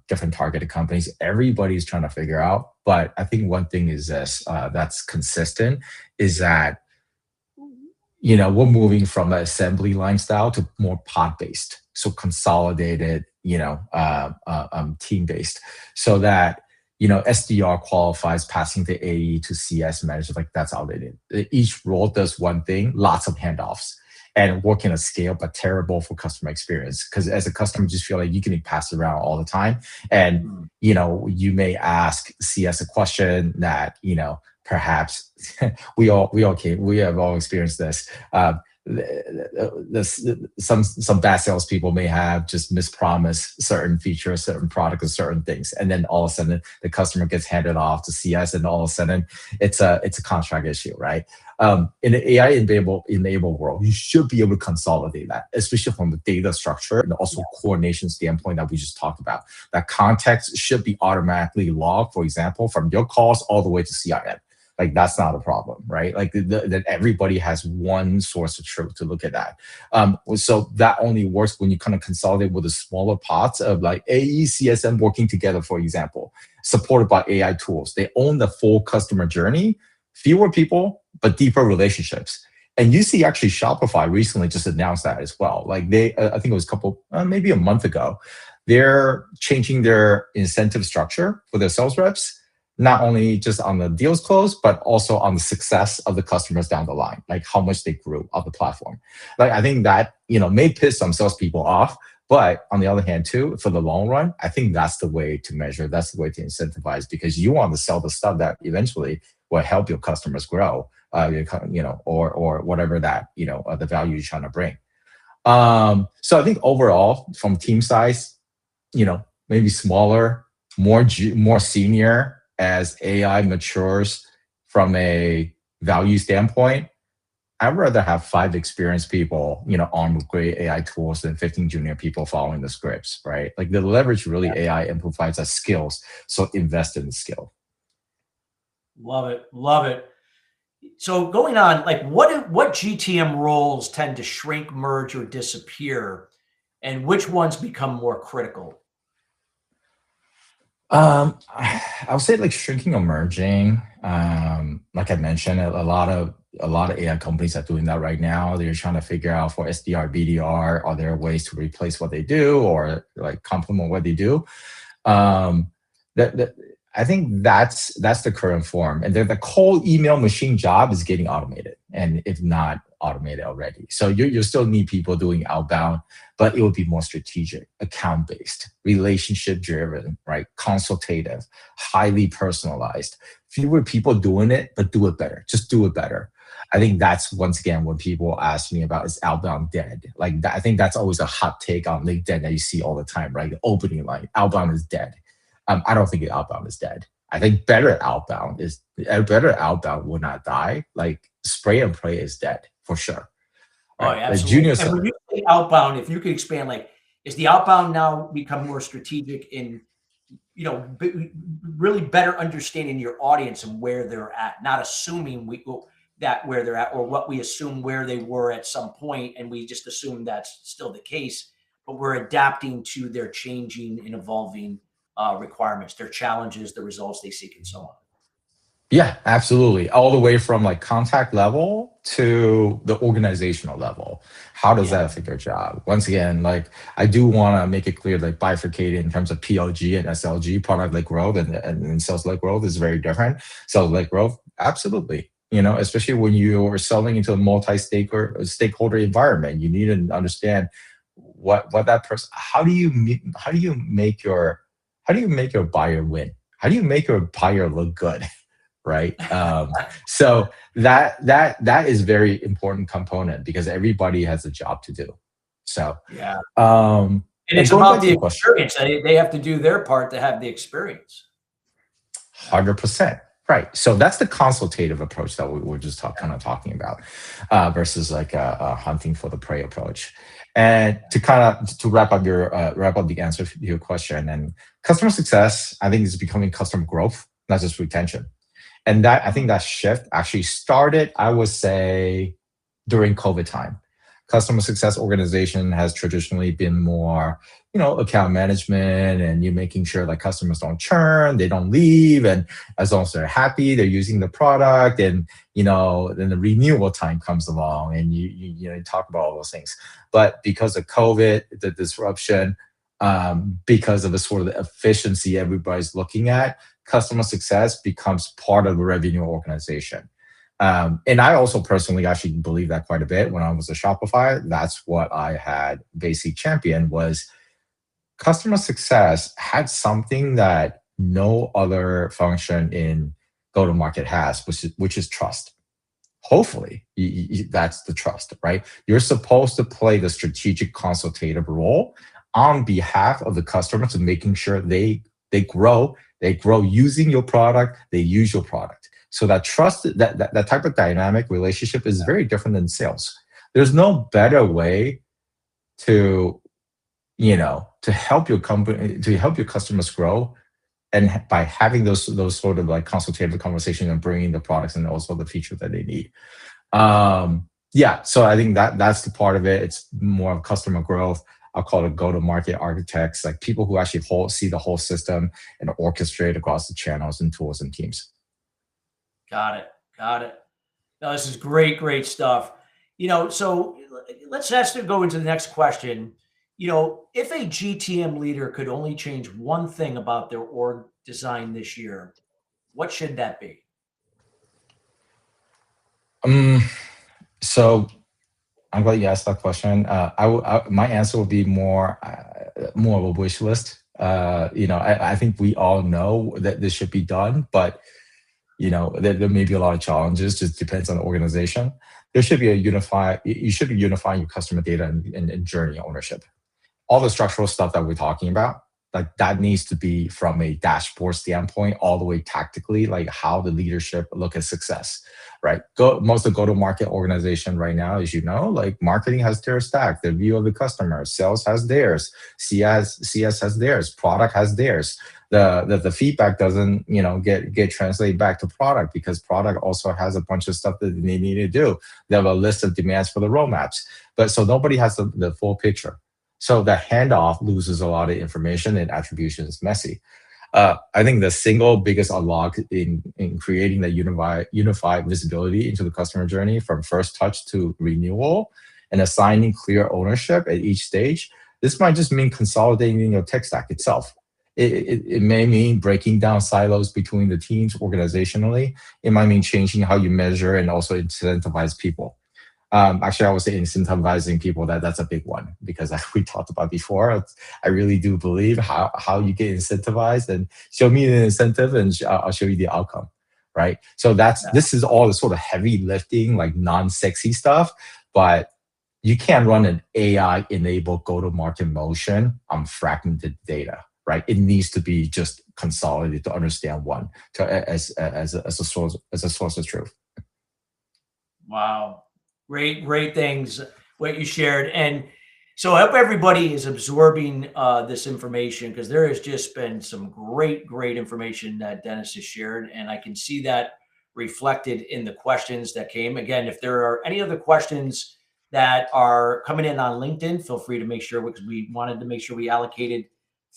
different targeted companies, everybody's trying to figure out. But I think one thing is this that's consistent is that we're moving from the assembly line style to more pod based, so consolidated, team based, so that SDR qualifies passing the AE to CS manager, like that's outdated. Each role does one thing, lots of handoffs. and working at scale, but terrible for customer experience. Because as a customer, just feel like you can pass it around all the time. And, you may ask CS a question that, perhaps we have all experienced this. Some bad salespeople may have just mispromised certain features, certain products, or certain things, and then all of a sudden the customer gets handed off to CS, and all of a sudden it's a contract issue, right? In the AI enabled world, you should be able to consolidate that, especially from the data structure and also coordination standpoint that we just talked about. That context should be automatically logged, for example, from your calls all the way to CIM. Like, that's not a problem, right? Like that everybody has one source of truth to look at that. So that only works when you kind of consolidate with the smaller pots of like AE, CSM working together, for example, supported by AI tools. They own the full customer journey, fewer people, but deeper relationships. And you see actually Shopify recently just announced that as well. Like I think it was maybe a month ago, they're changing their incentive structure for their sales reps, not only just on the deals closed, but also on the success of the customers down the line, like how much they grew of the platform. Like, I think that, may piss some salespeople off, but on the other hand too, for the long run, I think that's the way to measure, that's the way to incentivize, because you want to sell the stuff that eventually will help your customers grow, or whatever that, the value you're trying to bring. So I think overall from team size, maybe smaller, more senior, as AI matures from a value standpoint. I'd rather have 5 experienced people, armed with great AI tools than 15 junior people following the scripts, right? Like, the leverage really AI amplifies our skills, so invest in the skill. Love it. So going on, like what GTM roles tend to shrink, merge, or disappear, and which ones become more critical? I would say like shrinking or merging. Like I mentioned, a lot of AI companies are doing that right now. They're trying to figure out for SDR, BDR, are there ways to replace what they do or like complement what they do? I think that's the current form. And the cold email machine job is getting automated, and if not automated already. So you still need people doing outbound, but it will be more strategic, account-based, relationship-driven, right? Consultative, highly personalized. Fewer people doing it, but do it better. Just do it better. I think that's, once again, when people ask me about, is outbound dead? Like that, I think that's always a hot take on LinkedIn that you see all the time, right? The opening line, outbound is dead. I don't think outbound is dead. I think better outbound will not die. Like spray and pray is dead for sure. Right? Oh, yeah, absolutely. And when you say outbound, if you could expand, like, is the outbound now become more strategic in, really better understanding your audience and where they're at, not assuming where they're at, or what we assume where they were at some point, and we just assume that's still the case, but we're adapting to their changing and evolving requirements, their challenges, the results they seek, and so on. Yeah, absolutely. All the way from like contact level to the organizational level. How does that affect your job? Once again, like, I do want to make it clear, like, bifurcated in terms of PLG and SLG, product-led growth and sales-led growth is very different. Sales-led growth, absolutely. Especially when you're selling into a multi-stakeholder environment, you need to understand what that person. How do you make your buyer win? How do you make your buyer look good? Right. So that is very important component, because everybody has a job to do. So and it's about the experience. They have to do their part to have the experience. 100%. Right. So that's the consultative approach that we were just kind of talking about, versus like a hunting for the prey approach. And to wrap up the answer to your question, and customer success, I think, is becoming customer growth, not just retention. And I think that shift actually started, I would say, during COVID time. Customer success organization has traditionally been more, account management, and you're making sure that customers don't churn, they don't leave, and as long as they're happy, they're using the product, and then the renewal time comes along, and you talk about all those things. But because of COVID, the disruption, because of the sort of the efficiency everybody's looking at, customer success becomes part of a revenue organization. And I also personally actually believe that quite a bit. When I was at Shopify, that's what I had basically championed was customer success had something that no other function in go-to-market has, which is trust. Hopefully, that's the trust, right? You're supposed to play the strategic consultative role on behalf of the customer to making sure they grow using your product, they use your product. So that trust, that type of dynamic relationship is very different than sales. There's no better way to to help your company, to help your customers grow, and by having those sort of like consultative conversations and bringing the products and also the features that they need. Yeah, so I think that's the part of it. It's more of customer growth. I'll call it go-to-market architects, like people who actually see the whole system and orchestrate across the channels and tools and teams. Got it. No, this is great stuff. So let's actually go into the next question. If a GTM leader could only change one thing about their org design this year, what should that be? So I'm glad you asked that question. My answer would be more of a wish list. I think we all know that this should be done, but there may be a lot of challenges. Just depends on the organization. There should be you should be unifying your customer data and journey ownership. All the structural stuff that we're talking about, like that needs to be from a dashboard standpoint, all the way tactically, like how the leadership look at success, right? Most of the go-to-market organization right now, as you know, like marketing has their stack, their view of the customer, sales has theirs, CS has theirs, product has theirs. The feedback doesn't get translated back to product because product also has a bunch of stuff that they need to do. They have a list of demands for the roadmaps, but so nobody has the full picture. So the handoff loses a lot of information and attribution is messy. I think the single biggest unlock in creating the unified visibility into the customer journey from first touch to renewal and assigning clear ownership at each stage, this might just mean consolidating your tech stack itself. It may mean breaking down silos between the teams organizationally. It might mean changing how you measure and also incentivize people. Actually, I would say incentivizing people, that's a big one because like we talked about before, I really do believe how you get incentivized and show me the incentive and I'll show you the outcome, right? So this is all the sort of heavy lifting, like non-sexy stuff, but you can't run an AI-enabled go-to-market motion on fragmented data, right? It needs to be just consolidated to understand one as a source of truth. Wow. Great things, what you shared. And so I hope everybody is absorbing this information because there has just been some great information that Dennis has shared. And I can see that reflected in the questions that came. Again, if there are any other questions that are coming in on LinkedIn, feel free to make sure, because we wanted to make sure we allocated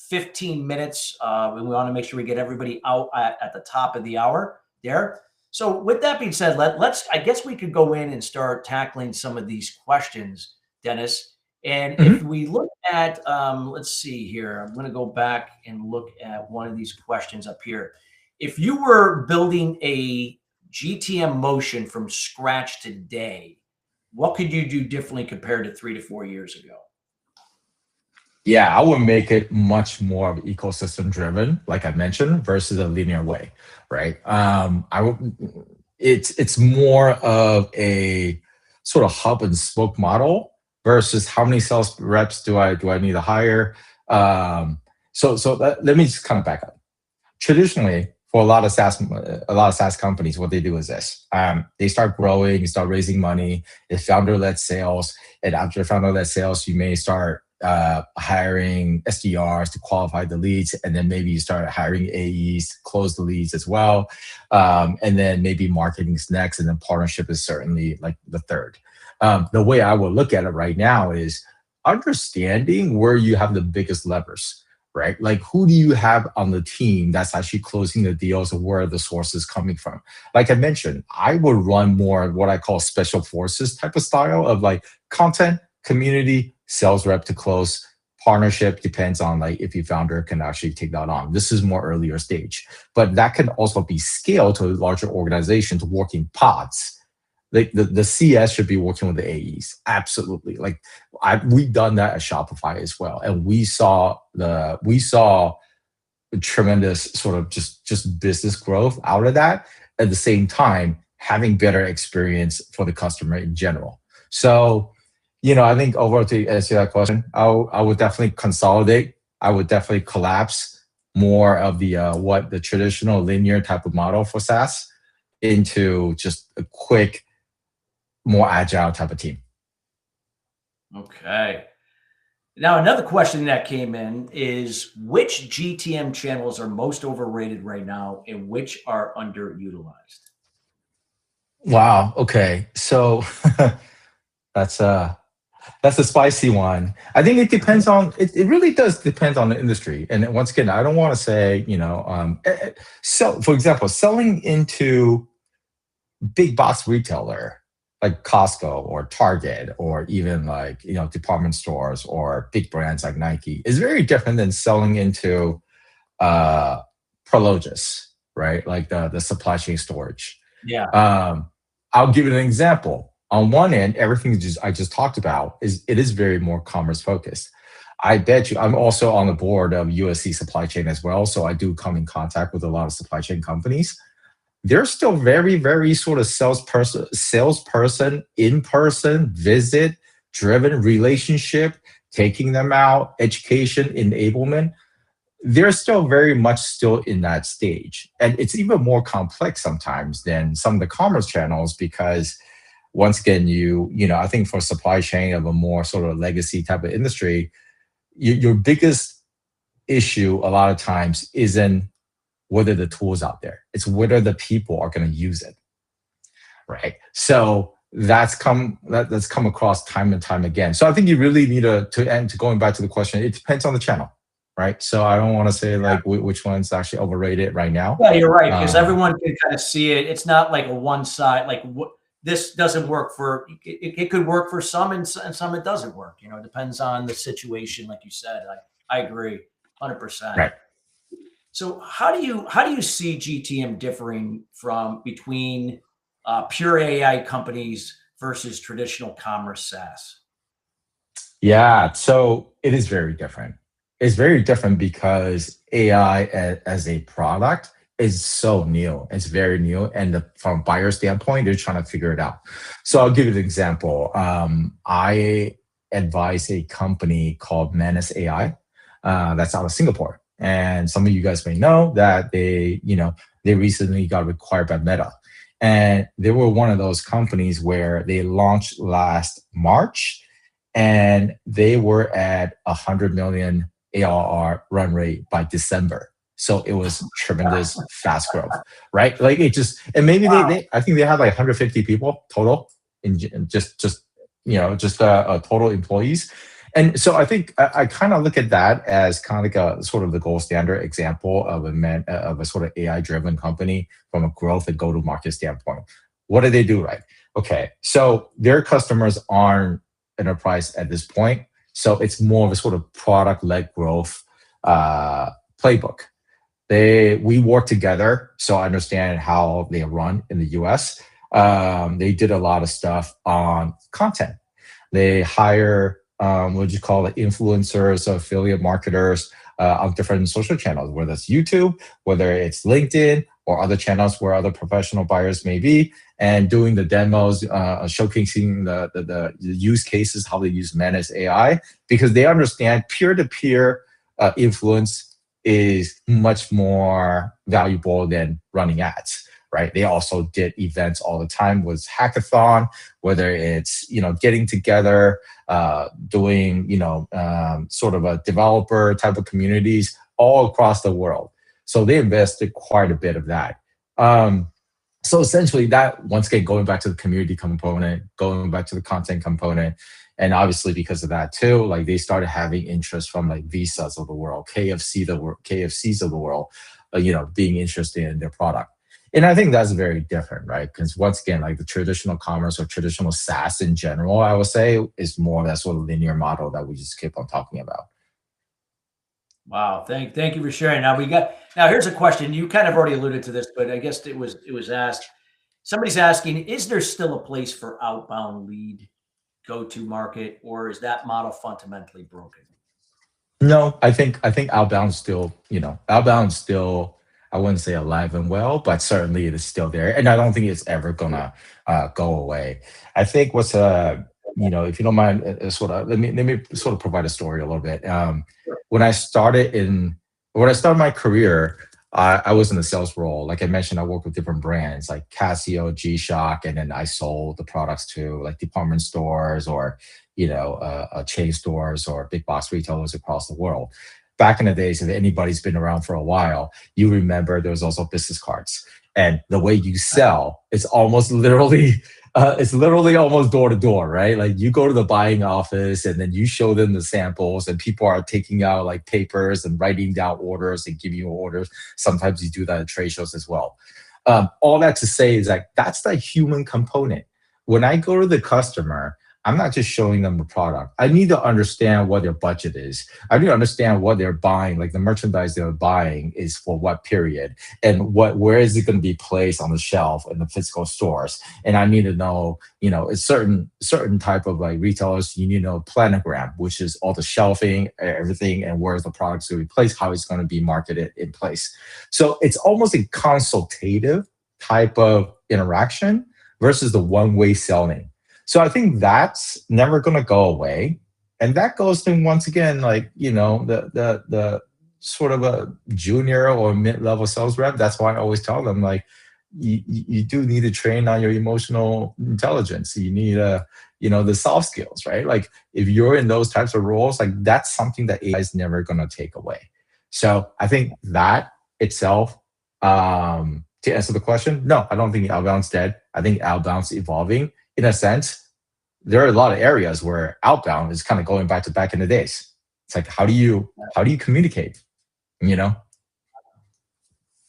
15 minutes. And we want to make sure we get everybody out at the top of the hour there. So with that being said, I guess we could go in and start tackling some of these questions, Dennis. And if we look at, let's see here, I'm going to go back and look at one of these questions up here. If you were building a GTM motion from scratch today, what could you do differently compared to 3 to 4 years ago? Yeah, I would make it much more of ecosystem driven, like I mentioned, versus a linear way, right? It's more of a sort of hub and spoke model versus how many sales reps do I need to hire? Let me just kind of back up. Traditionally, for a lot of SaaS companies, what they do is this: they start growing, you start raising money, it's founder-led sales, and after founder-led sales, you may start hiring SDRs to qualify the leads, and then maybe you start hiring AEs to close the leads as well, and then maybe marketing is next, and then partnership is certainly like the third. The way I would look at it right now is understanding where you have the biggest levers, right? Like who do you have on the team that's actually closing the deals, and where are the sources coming from? Like I mentioned, I would run more what I call special forces type of style of like content, community, sales rep to close, Partnership depends on like if your founder can actually take that on. This is more earlier stage, but that can also be scaled to a larger organization to work in pods. Like the CS should be working with the AEs. Absolutely. Like we've done that at Shopify as well. And we saw tremendous sort of just business growth out of that. At the same time, having better experience for the customer in general. So, I think overall to answer that question, I would definitely consolidate. I would definitely collapse more of the what the traditional linear type of model for SaaS into just a quick, more agile type of team. Okay. Now, another question that came in is which GTM channels are most overrated right now and which are underutilized? Wow. Okay. So that's a spicy one. I think it depends on it really does depend on the industry. And once again, I don't want to say, so for example, selling into big box retailer like Costco or Target or even like, department stores or big brands like Nike is very different than selling into Prologis, right? Like the supply chain storage. Yeah. I'll give you an example. On one end, everything I just talked about is very more commerce focused. I bet you I'm also on the board of USC supply chain as well. So I do come in contact with a lot of supply chain companies. They're still very, very sort of salesperson, in-person, visit, driven relationship, taking them out, education, enablement. They're still very much still in that stage. And it's even more complex sometimes than some of the commerce channels because once again, I think for supply chain of a more sort of legacy type of industry, your biggest issue a lot of times isn't whether the tools out there. It's whether the people are going to use it, right? So that's come across time and time again. So I think you really need to going back to the question, it depends on the channel, right? So I don't want to say like which one's actually overrated right now. Yeah, you're right, because everyone can kind of see it. It's not like a one side, like this doesn't work for, it could work for some and some it doesn't work. It depends on the situation, like you said. I agree 100%. Right. So how do you see GTM differing between pure AI companies versus traditional commerce SaaS? Yeah, so it is very different. It's very different because AI as a product is so new. It's very new, and from a buyer standpoint, they're trying to figure it out. So I'll give you an example. I advise a company called Manus AI that's out of Singapore. And some of you guys may know that they recently got acquired by Meta. And they were one of those companies where they launched last March and they were at 100 million ARR run rate by December. So it was tremendous fast growth, right? Like and maybe I think they had like 150 people total in just total employees. And so I think I kind of look at that as kind of like a sort of the gold standard example of a sort of AI-driven company from a growth and go-to-market standpoint. What do they do right? Okay, so their customers aren't enterprise at this point, so it's more of a sort of product-led growth playbook. We work together, so I understand how they run in the US. They did a lot of stuff on content. They hire influencers, affiliate marketers on different social channels, whether it's YouTube, whether it's LinkedIn, or other channels where other professional buyers may be, and doing the demos, showcasing the use cases, how they use Manus AI, because they understand peer-to-peer influence is much more valuable than running ads. Right? They also did events all the time with hackathon, whether it's getting together, doing sort of a developer type of communities all across the world. So they invested quite a bit of that. So essentially, that once again going back to the community component, going back to the content component, and obviously because of that too, like they started having interest from like Visas of the world, KFCs of the world, being interested in their product. And I think that's very different, right? Because once again, like the traditional commerce or traditional SaaS in general, I would say is more of that sort of linear model that we just keep on talking about. Wow. Thank you for sharing. Now here's a question. You kind of already alluded to this, but I guess it was asked. Somebody's asking, is there still a place for outbound lead go-to market, or is that model fundamentally broken? No, I think outbound still, outbound still, I wouldn't say alive and well, but certainly it is still there, and I don't think it's ever gonna go away. I think what's if you don't mind, sort of let me sort of provide a story a little bit. When I started in when I started my career, I was in a sales role. Like I mentioned, I worked with different brands like Casio, G-Shock, and then I sold the products to like department stores or chain stores or big box retailers across the world. Back in the days, if anybody's been around for a while, you remember there was also business cards. And the way you sell is almost literally, it's literally almost door to door, right? Like you go to the buying office and then you show them the samples, and people are taking out like papers and writing down orders and giving you orders. Sometimes you do that at trade shows as well. All that to say is like that's the human component. When I go to the customer, I'm not just showing them the product. I need to understand what their budget is. I need to understand what they're buying, like the merchandise they're buying is for what period, and where is it going to be placed on the shelf in the physical stores. And I need to know, it's certain type of like retailers. You need to know planogram, which is all the shelving, everything, and where the products to be placed, how it's going to be marketed in place. So it's almost a consultative type of interaction versus the one-way selling. So I think that's never going to go away, and that goes to once again, like the sort of a junior or mid-level sales rep. That's why I always tell them like you do need to train on your emotional intelligence. You need the soft skills, right? Like if you're in those types of roles, like that's something that AI is never going to take away. So I think that itself. To answer the question, no, I don't think outbound's dead. I think outbound's evolving in a sense. There are a lot of areas where outbound is kind of going back to back in the days. It's like how do you communicate? You know?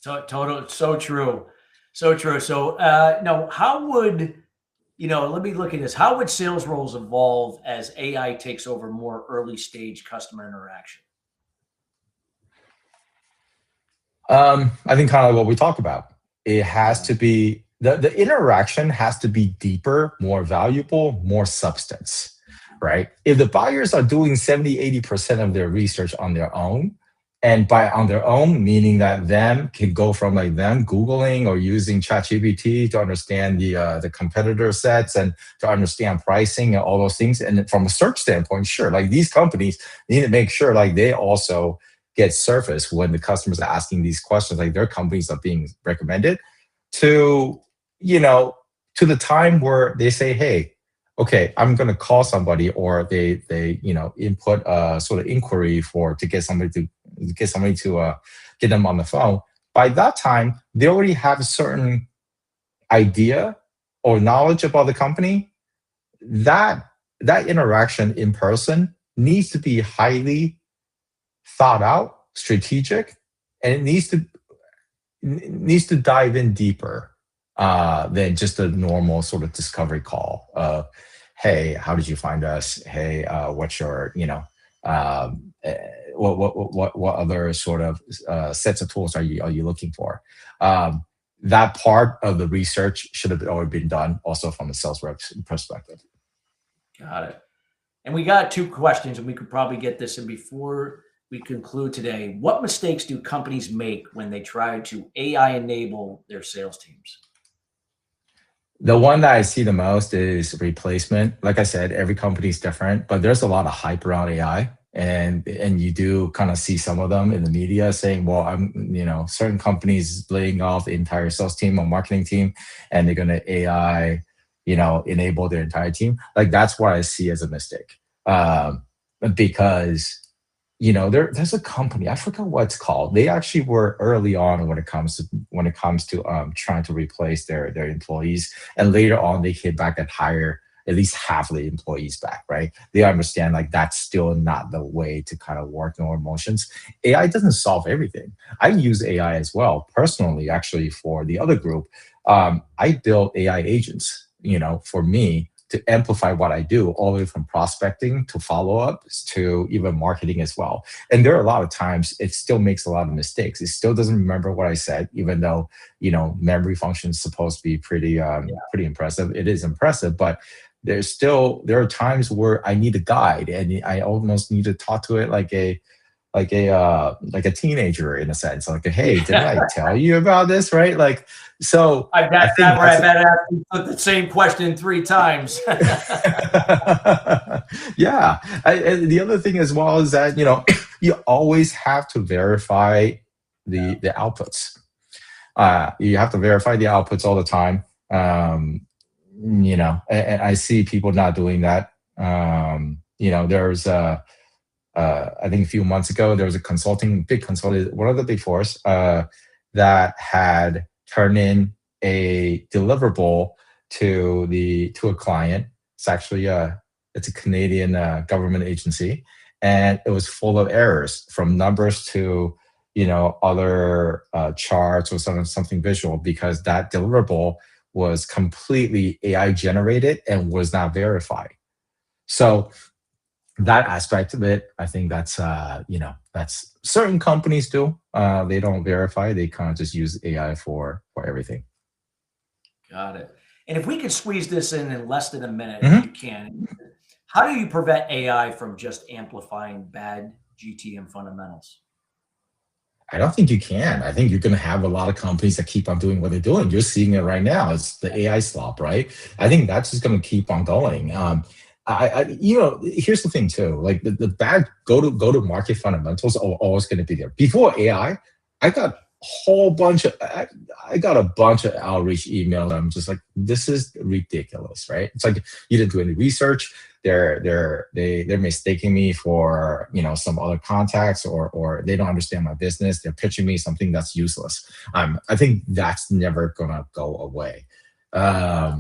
Total, so true, so true. So, no, how would Let me look at this. How would sales roles evolve as AI takes over more early stage customer interaction? I think kind of what we talked about. It has to be the interaction has to be deeper, more valuable, more substance, right? If the buyers are doing 70, 80% of their research on their own, and by on their own, meaning that them can go from like them Googling or using ChatGPT to understand the competitor sets and to understand pricing and all those things. And from a search standpoint, sure, like these companies need to make sure like they also get surfaced when the customers are asking these questions, like their companies are being recommended to, you know, to the time where they say, hey, okay, I'm going to call somebody, or they input a sort of inquiry to get them on the phone. By that time, they already have a certain idea or knowledge about the company. That interaction in person needs to be highly thought out, strategic, and it needs to dive in deeper than just a normal sort of discovery call. Hey, how did you find us? Hey, what's your what other sort of sets of tools are you looking for? That part of the research should have already been done, also from the sales rep's perspective. Got it. And we got two questions, and we could probably get this in before we conclude today. What mistakes do companies make when they try to AI enable their sales teams? The one that I see the most is replacement. Like I said, every company is different, but there's a lot of hype around AI. And you do kind of see some of them in the media saying, well, certain companies laying off the entire sales team or marketing team, and they're going to AI, enable their entire team. Like that's what I see as a mistake. Because there's a company, I forgot what it's called. They actually were early on when it comes to trying to replace their employees, and later on they came back and hire at least half of the employees back. Right? They understand like that's still not the way to kind of work on emotions. AI doesn't solve everything. I use AI as well personally, actually for the other group. I built AI agents, for me to amplify what I do, all the way from prospecting to follow-up to even marketing as well. And there are a lot of times it still makes a lot of mistakes. It still doesn't remember what I said, even though, memory function is supposed to be pretty impressive. It is impressive, but there are times where I need a guide, and I almost need to talk to it like a teenager, in a sense. Like, hey, didn't I tell you about this, right? Like, so I've got that where I've had to ask the same question 3 times. Yeah. And the other thing as well is that, you always have to verify the outputs. You have to verify the outputs all the time. And I see people not doing that. There's I think a few months ago, there was a big consulting, one of the big fours, that had turned in a deliverable to a client. It's actually it's a Canadian government agency, and it was full of errors, from numbers to other charts or something visual, because that deliverable was completely AI generated and was not verified. So that aspect of it, I think that's certain companies do. They don't verify. They kind of just use AI for everything. Got it. And if we could squeeze this in less than a minute, if you can, how do you prevent AI from just amplifying bad GTM fundamentals? I don't think you can. I think you're going to have a lot of companies that keep on doing what they're doing. You're seeing it right now. It's the AI slop, right? I think that's just going to keep on going. Here's the thing too. Like the bad go to market fundamentals are always going to be there. Before AI, I got a bunch of outreach emails. I'm just like, this is ridiculous, right? It's like you didn't do any research. They're mistaking me for some other contacts, or they don't understand my business. They're pitching me something that's useless. I think that's never gonna go away. I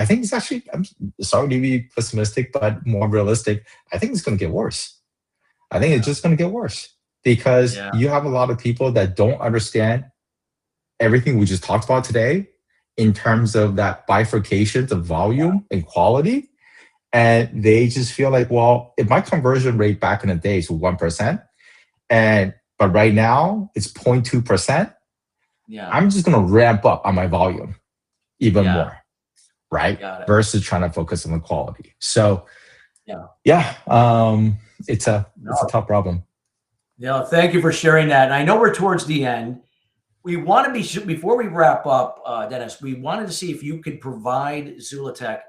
think it's actually, I'm sorry to be pessimistic, but more realistic, I think it's gonna get worse. I think it's just gonna get worse, because you have a lot of people that don't understand everything we just talked about today in terms of that bifurcation of volume and quality. And they just feel like, well, if my conversion rate back in the day is 1%, but right now it's 0.2%, I'm just going to ramp up on my volume even more, right? Versus trying to focus on the quality. So, it's a tough problem. Yeah, thank you for sharing that. And I know we're towards the end. We want to be, before we wrap up, Dennis, we wanted to see if you could provide Zoolatech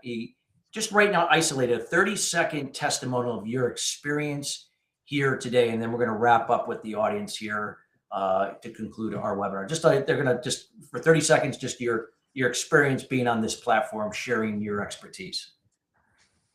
just right now, isolated a 30-second testimonial of your experience here today. And then we're going to wrap up with the audience here to conclude our webinar. They're going to just, for 30 seconds, just your experience being on this platform, sharing your expertise.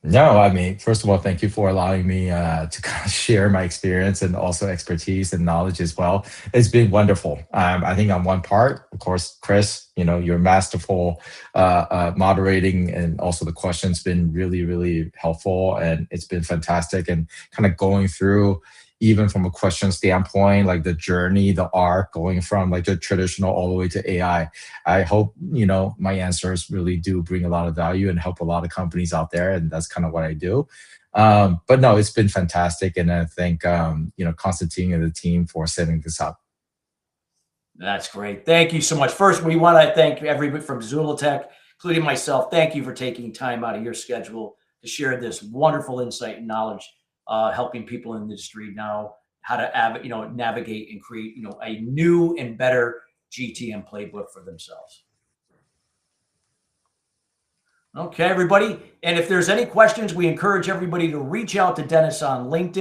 No, I mean, first of all, thank you for allowing me to kind of share my experience and also expertise and knowledge as well. It's been wonderful. I think on one part, of course, Chris, you're masterful moderating, and also the questions been really, really helpful, and it's been fantastic. And kind of going through, even from a question standpoint, like the journey, the arc, going from like the traditional all the way to AI. I hope, my answers really do bring a lot of value and help a lot of companies out there. And that's kind of what I do. But no, it's been fantastic. And I thank, Constantine and the team for setting this up. That's great. Thank you so much. First, we want to thank everybody from Zoolatech, including myself. Thank you for taking time out of your schedule to share this wonderful insight and knowledge, helping people in the industry now how to navigate and create a new and better GTM playbook for themselves. Okay, everybody. And if there's any questions, we encourage everybody to reach out to Dennis on LinkedIn.